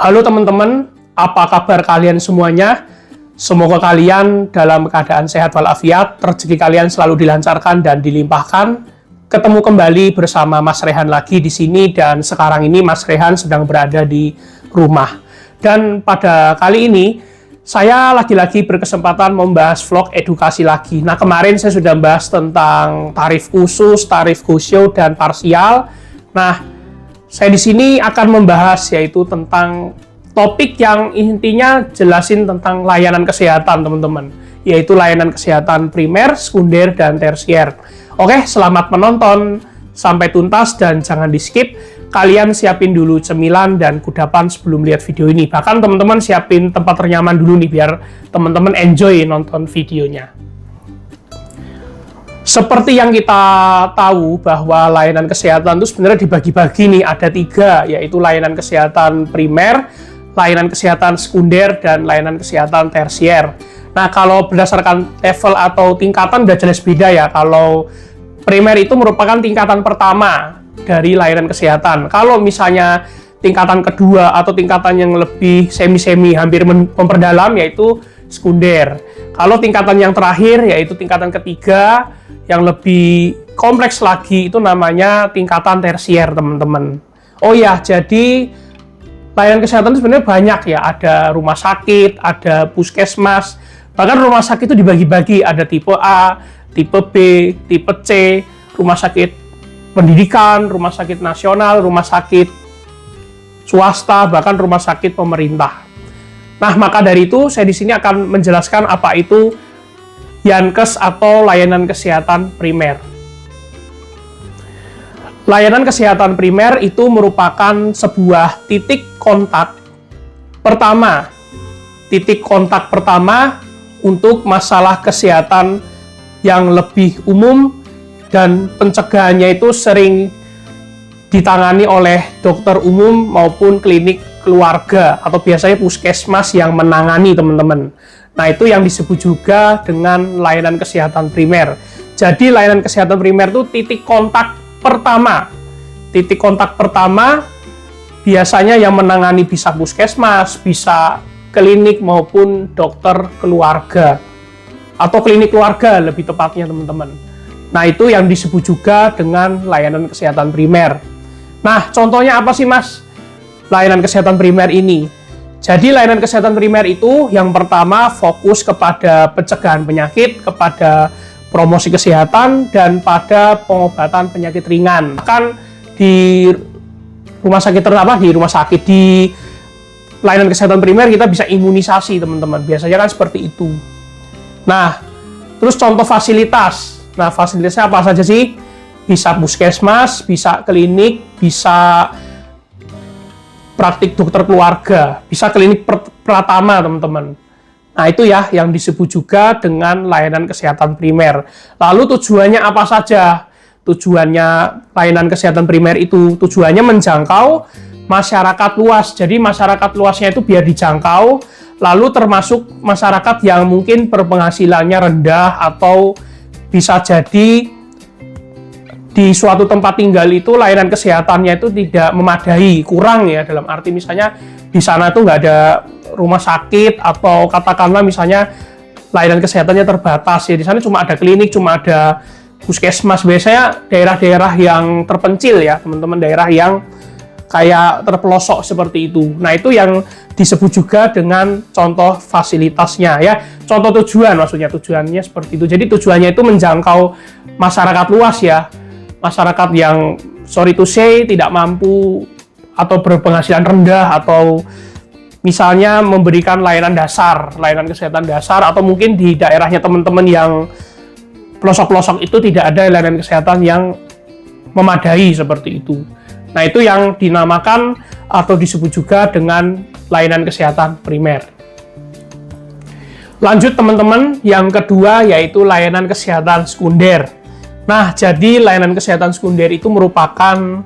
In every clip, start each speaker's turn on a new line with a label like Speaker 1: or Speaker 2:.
Speaker 1: Halo teman-teman, apa kabar kalian semuanya? Semoga kalian dalam keadaan sehat walafiat, rezeki kalian selalu dilancarkan dan dilimpahkan. Ketemu kembali bersama Mas Rehan lagi di sini, dan sekarang ini Mas Rehan sedang berada di rumah. Dan pada kali ini saya lagi-lagi berkesempatan membahas vlog edukasi lagi. Nah, kemarin saya sudah membahas tentang tarif khusus, tarif go-show, dan parsial. Nah, saya di sini akan membahas yaitu tentang topik yang intinya jelasin tentang layanan kesehatan, teman-teman. Yaitu layanan kesehatan primer, sekunder, dan tersier. Oke, selamat menonton sampai tuntas dan jangan di-skip. Kalian siapin dulu cemilan dan kudapan sebelum lihat video ini. Bahkan teman-teman siapin tempat ternyaman dulu nih biar teman-teman enjoy nonton videonya. Seperti yang kita tahu bahwa layanan kesehatan itu sebenarnya dibagi-bagi nih, ada 3, yaitu layanan kesehatan primer, layanan kesehatan sekunder, dan layanan kesehatan tersier. Nah, kalau berdasarkan level atau tingkatan udah jelas beda ya. Kalau primer itu merupakan tingkatan pertama dari layanan kesehatan. Kalau misalnya tingkatan kedua atau tingkatan yang lebih semi-semi hampir memperdalam yaitu sekunder. Kalau tingkatan yang terakhir yaitu tingkatan ketiga yang lebih kompleks lagi itu namanya tingkatan tersier, teman-teman. Oh ya, jadi layanan kesehatan itu sebenarnya banyak ya. Ada rumah sakit, ada puskesmas, bahkan rumah sakit itu dibagi-bagi, ada tipe A, tipe B, tipe C, rumah sakit pendidikan, rumah sakit nasional, rumah sakit swasta, bahkan rumah sakit pemerintah. Nah, maka dari itu saya di sini akan menjelaskan apa itu Yankes atau layanan kesehatan primer. Layanan kesehatan primer itu merupakan sebuah titik kontak pertama. Titik kontak pertama untuk masalah kesehatan yang lebih umum dan pencegahannya itu sering ditangani oleh dokter umum maupun klinik keluarga atau biasanya puskesmas yang menangani, teman-teman. Nah, itu yang disebut juga dengan layanan kesehatan primer. Jadi layanan kesehatan primer itu titik kontak pertama. Titik kontak pertama biasanya yang menangani bisa puskesmas, bisa klinik maupun dokter keluarga atau klinik keluarga lebih tepatnya, teman-teman. Nah, itu yang disebut juga dengan layanan kesehatan primer. Nah, contohnya apa sih, Mas? Layanan kesehatan primer ini. Jadi, layanan kesehatan primer itu yang pertama fokus kepada pencegahan penyakit, kepada promosi kesehatan, dan pada pengobatan penyakit ringan. Bahkan di rumah sakit di layanan kesehatan primer kita bisa imunisasi, teman-teman. Biasanya kan seperti itu. Nah, terus contoh fasilitas. Nah, fasilitasnya apa saja sih? Bisa puskesmas, bisa klinik, bisa praktik dokter keluarga, bisa klinik pratama, teman-teman. Nah, itu ya yang disebut juga dengan layanan kesehatan primer. Lalu tujuannya apa saja? Tujuannya layanan kesehatan primer itu tujuannya menjangkau masyarakat luas. Jadi masyarakat luasnya itu biar dijangkau, lalu termasuk masyarakat yang mungkin berpenghasilannya rendah atau bisa jadi di suatu tempat tinggal itu layanan kesehatannya itu tidak memadai, kurang ya, dalam arti misalnya di sana tuh nggak ada rumah sakit atau katakanlah misalnya layanan kesehatannya terbatas ya, di sana cuma ada klinik, cuma ada puskesmas. Biasanya daerah-daerah yang terpencil ya, teman-teman, daerah yang kayak terpelosok seperti itu. Nah, itu yang disebut juga dengan contoh fasilitasnya ya. Contoh tujuan, maksudnya tujuannya seperti itu. Jadi tujuannya itu menjangkau masyarakat luas ya. Masyarakat yang sorry to say tidak mampu atau berpenghasilan rendah, atau misalnya memberikan layanan dasar, layanan kesehatan dasar, atau mungkin di daerahnya teman-teman yang pelosok-pelosok itu tidak ada layanan kesehatan yang memadai seperti itu. Nah, itu yang dinamakan atau disebut juga dengan layanan kesehatan primer. Lanjut, teman-teman, yang kedua yaitu layanan kesehatan sekunder. Nah, jadi layanan kesehatan sekunder itu merupakan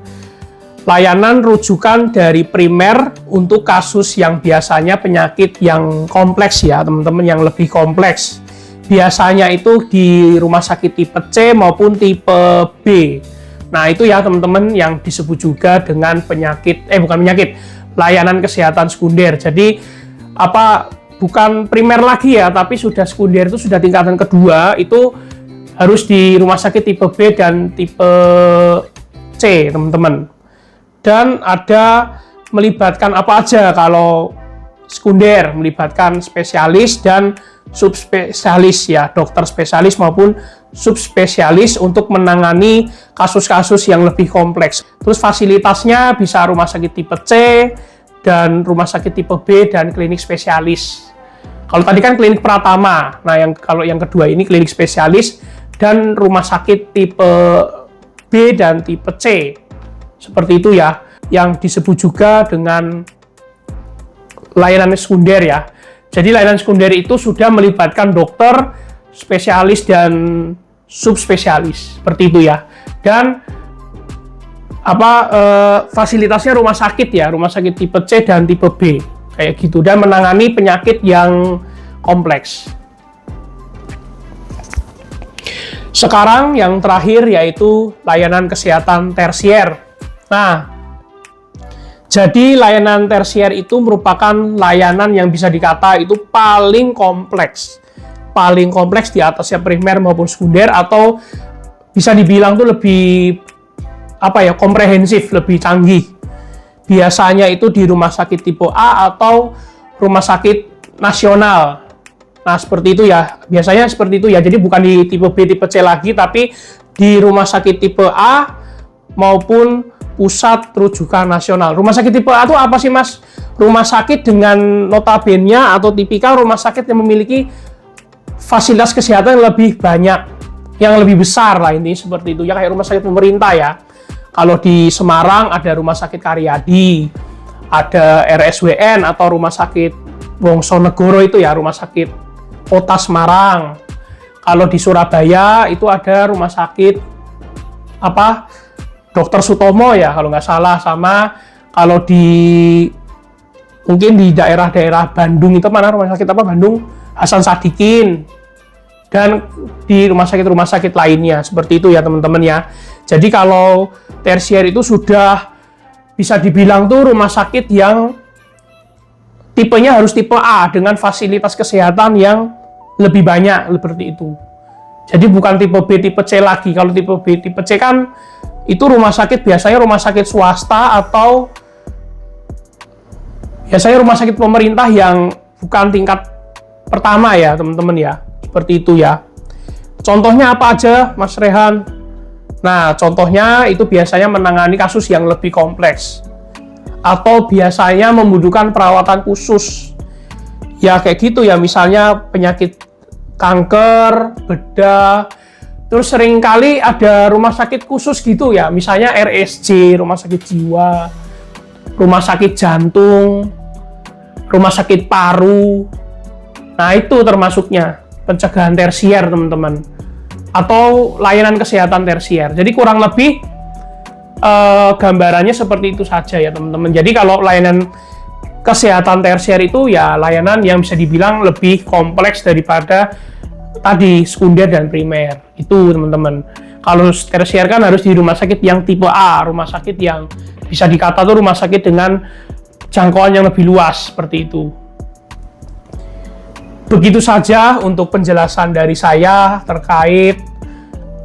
Speaker 1: layanan rujukan dari primer untuk kasus yang biasanya penyakit yang kompleks ya, teman-teman, yang lebih kompleks. Biasanya itu di rumah sakit tipe C maupun tipe B. Nah, itu ya, teman-teman, yang disebut juga dengan layanan kesehatan sekunder. Jadi bukan primer lagi ya, tapi sudah sekunder itu sudah tingkatan kedua, itu harus di rumah sakit tipe B dan tipe C, teman-teman. Dan ada melibatkan apa aja kalau sekunder, melibatkan spesialis dan subspesialis ya, dokter spesialis maupun subspesialis untuk menangani kasus-kasus yang lebih kompleks. Terus fasilitasnya bisa rumah sakit tipe C dan rumah sakit tipe B dan klinik spesialis. Kalau tadi kan klinik Pratama, nah kalau yang kedua ini klinik spesialis dan rumah sakit tipe B dan tipe C. Seperti itu ya, yang disebut juga dengan layanan sekunder ya. Jadi layanan sekunder itu sudah melibatkan dokter, spesialis dan subspesialis, seperti itu ya. Dan fasilitasnya rumah sakit ya, rumah sakit tipe C dan tipe B kayak gitu, dan menangani penyakit yang kompleks. Sekarang yang terakhir yaitu layanan kesehatan tersier. Nah, jadi layanan tersier itu merupakan layanan yang bisa dikata itu paling kompleks di atasnya primer maupun sekunder, atau bisa dibilang tuh lebih komprehensif, lebih canggih. Biasanya itu di rumah sakit tipe A atau rumah sakit nasional. Nah, seperti itu ya. Biasanya seperti itu ya. Jadi bukan di tipe B, tipe C lagi, tapi di rumah sakit tipe A maupun pusat rujukan nasional. Rumah sakit tipe A itu apa sih, Mas? Rumah sakit dengan notabene atau tipikal rumah sakit yang memiliki fasilitas kesehatan yang lebih banyak, yang lebih besar lah, ini seperti itu ya, kayak rumah sakit pemerintah ya. Kalau di Semarang ada Rumah Sakit Karyadi, ada RSWN atau Rumah Sakit Wongsonegoro itu ya, Rumah Sakit Kota Semarang. Kalau di Surabaya itu ada Rumah Sakit Dr. Sutomo ya kalau nggak salah. Sama kalau mungkin di daerah-daerah Bandung itu mana rumah sakit Bandung Hasan Sadikin, dan di rumah sakit lainnya seperti itu ya teman-teman ya. Jadi kalau tersier itu sudah bisa dibilang tuh rumah sakit yang tipenya harus tipe A dengan fasilitas kesehatan yang lebih banyak, seperti itu. Jadi bukan tipe B, tipe C lagi. Kalau tipe B, tipe C kan itu rumah sakit biasanya rumah sakit swasta atau biasanya rumah sakit pemerintah yang bukan tingkat pertama ya teman-teman ya. Seperti itu ya. Contohnya apa aja, Mas Rehan? Nah, contohnya itu biasanya menangani kasus yang lebih kompleks atau biasanya membutuhkan perawatan khusus. Ya kayak gitu ya, misalnya penyakit kanker, bedah. Terus seringkali ada rumah sakit khusus gitu ya, misalnya RSJ, rumah sakit jiwa, rumah sakit jantung, rumah sakit paru. Nah, itu termasuknya pencegahan tersier, teman-teman. Atau layanan kesehatan tersier. Jadi kurang lebih gambarannya seperti itu saja ya teman-teman. Jadi kalau layanan kesehatan tersier itu ya layanan yang bisa dibilang lebih kompleks daripada tadi sekunder dan primer. Itu teman-teman. Kalau tersier kan harus di rumah sakit yang tipe A, rumah sakit yang bisa dikata tuh rumah sakit dengan jangkauan yang lebih luas seperti itu. Begitu saja untuk penjelasan dari saya terkait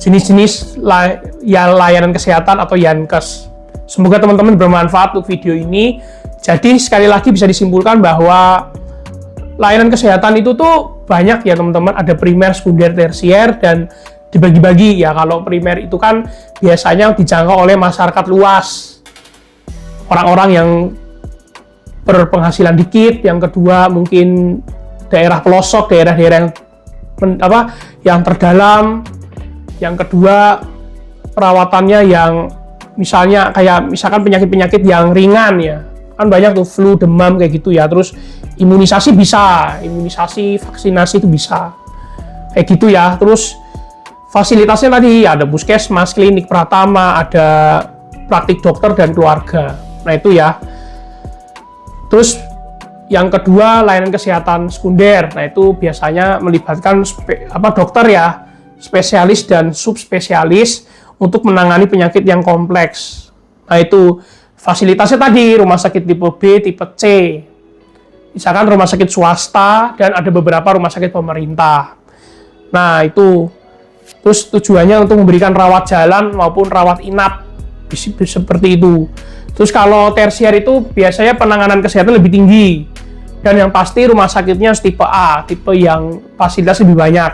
Speaker 1: jenis-jenis layanan kesehatan atau Yankes. Semoga teman-teman bermanfaat untuk video ini. Jadi sekali lagi bisa disimpulkan bahwa layanan kesehatan itu tuh banyak ya teman-teman. Ada primer, sekunder, tersier, dan dibagi-bagi ya. Kalau primer itu kan biasanya dijangkau oleh masyarakat luas. Orang-orang yang berpenghasilan dikit. Yang kedua mungkin daerah pelosok, daerah-daerah yang terdalam. Yang kedua perawatannya yang misalkan penyakit-penyakit yang ringan ya, kan banyak tuh flu, demam kayak gitu ya. Terus imunisasi bisa, vaksinasi itu bisa kayak gitu ya. Terus fasilitasnya tadi ada puskesmas, klinik Pratama, ada praktik dokter dan keluarga. Nah itu ya. Terus yang kedua, layanan kesehatan sekunder. Nah, itu biasanya melibatkan dokter ya, spesialis dan subspesialis untuk menangani penyakit yang kompleks. Nah, itu fasilitasnya tadi, rumah sakit tipe B, tipe C. Misalkan rumah sakit swasta dan ada beberapa rumah sakit pemerintah. Nah, itu. Terus tujuannya untuk memberikan rawat jalan maupun rawat inap. Seperti itu. Terus kalau tersier itu biasanya penanganan kesehatan lebih tinggi. Dan yang pasti rumah sakitnya tipe A, tipe yang fasilitas lebih banyak.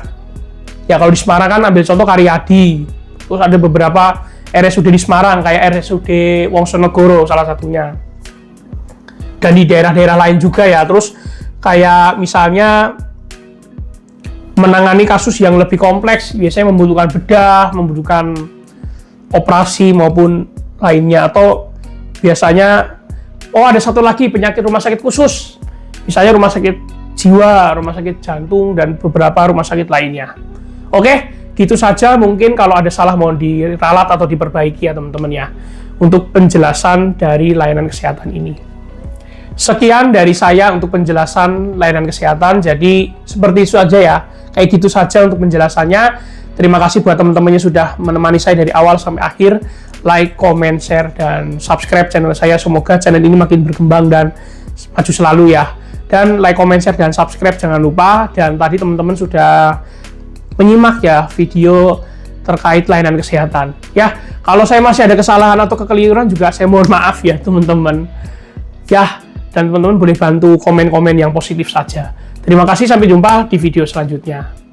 Speaker 1: Ya kalau di Semarang kan ambil contoh Karyadi. Terus ada beberapa RSUD di Semarang, kayak RSUD Wongsonegoro salah satunya. Dan di daerah-daerah lain juga ya. Terus kayak misalnya menangani kasus yang lebih kompleks, biasanya membutuhkan bedah, membutuhkan operasi maupun lainnya. Atau biasanya, ada satu lagi penyakit rumah sakit khusus. Misalnya rumah sakit jiwa, rumah sakit jantung, dan beberapa rumah sakit lainnya. Oke, gitu saja. Mungkin kalau ada salah mohon diralat atau diperbaiki ya teman-teman ya, untuk penjelasan dari layanan kesehatan ini. Sekian dari saya untuk penjelasan layanan kesehatan. Jadi seperti itu saja ya, kayak gitu saja untuk penjelasannya. Terima kasih buat teman-teman yang sudah menemani saya dari awal sampai akhir. Like, comment, share, dan subscribe channel saya. Semoga channel ini makin berkembang dan maju selalu ya. Dan like, comment, share, dan subscribe jangan lupa. Dan tadi teman-teman sudah menyimak ya video terkait layanan kesehatan. Ya, kalau saya masih ada kesalahan atau kekeliruan juga saya mohon maaf ya teman-teman. Ya, dan teman-teman boleh bantu komen-komen yang positif saja. Terima kasih, sampai jumpa di video selanjutnya.